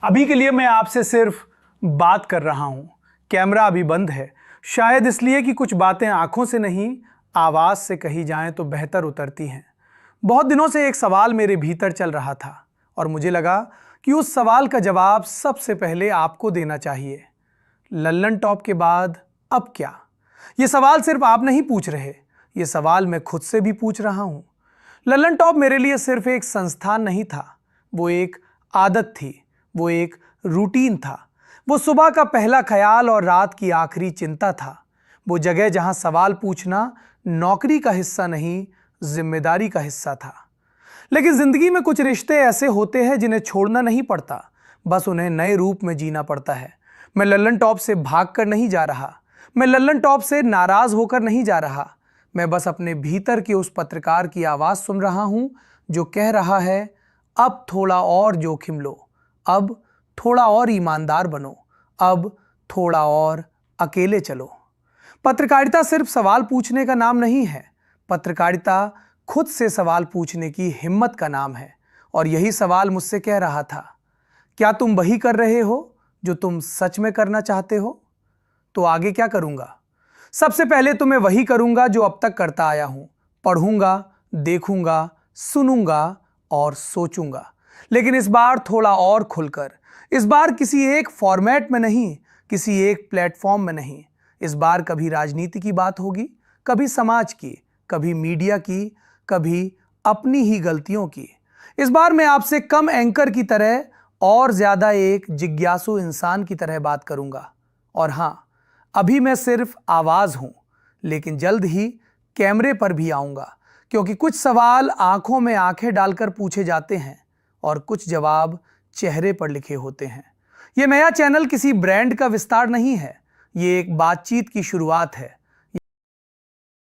अभी के लिए मैं आपसे सिर्फ बात कर रहा हूं। कैमरा अभी बंद है, शायद इसलिए कि कुछ बातें आंखों से नहीं आवाज से कही जाएं तो बेहतर उतरती हैं। बहुत दिनों से एक सवाल मेरे भीतर चल रहा था और मुझे लगा कि उस सवाल का जवाब सबसे पहले आपको देना चाहिए। लल्लन टॉप के बाद अब क्या? ये सवाल सिर्फ आप नहीं पूछ रहे, ये सवाल मैं खुद से भी पूछ रहा हूं। लल्लन टॉप मेरे लिए सिर्फ एक संस्थान नहीं था, वो एक आदत थी, वो एक रूटीन था, वो सुबह का पहला ख्याल और रात की आखिरी चिंता था। वो जगह जहां सवाल पूछना नौकरी का हिस्सा नहीं, जिम्मेदारी का हिस्सा था। लेकिन जिंदगी में कुछ रिश्ते ऐसे होते हैं जिन्हें छोड़ना नहीं पड़ता, बस उन्हें नए रूप में जीना पड़ता है। मैं लल्लन टॉप से भागकर नहीं जा रहा, मैं लल्लन टॉप से नाराज होकर नहीं जा रहा। मैं बस अपने भीतर के उस पत्रकार की आवाज सुन रहा हूं जो कह रहा है, अब थोड़ा और जोखिम लो, अब थोड़ा और ईमानदार बनो, अब थोड़ा और अकेले चलो। पत्रकारिता सिर्फ सवाल पूछने का नाम नहीं है, पत्रकारिता खुद से सवाल पूछने की हिम्मत का नाम है। और यही सवाल मुझसे कह रहा था, क्या तुम वही कर रहे हो जो तुम सच में करना चाहते हो? तो आगे क्या करूंगा? सबसे पहले तो मैं वही करूंगा जो अब तक करता आया हूं, पढ़ूंगा, देखूंगा, सुनूंगा और सोचूंगा। लेकिन इस बार थोड़ा और खुलकर, इस बार किसी एक फॉर्मेट में नहीं, किसी एक प्लेटफॉर्म में नहीं। इस बार कभी राजनीति की बात होगी, कभी समाज की, कभी मीडिया की, कभी अपनी ही गलतियों की। इस बार मैं आपसे कम एंकर की तरह और ज्यादा एक जिज्ञासु इंसान की तरह बात करूंगा। और हां, अभी मैं सिर्फ आवाज हूं, लेकिन जल्द ही कैमरे पर भी आऊंगा, क्योंकि कुछ सवाल आंखों में आंखें डालकर पूछे जाते हैं और कुछ जवाब चेहरे पर लिखे होते हैं। यह नया चैनल किसी ब्रांड का विस्तार नहीं है, ये एक बातचीत की शुरुआत है।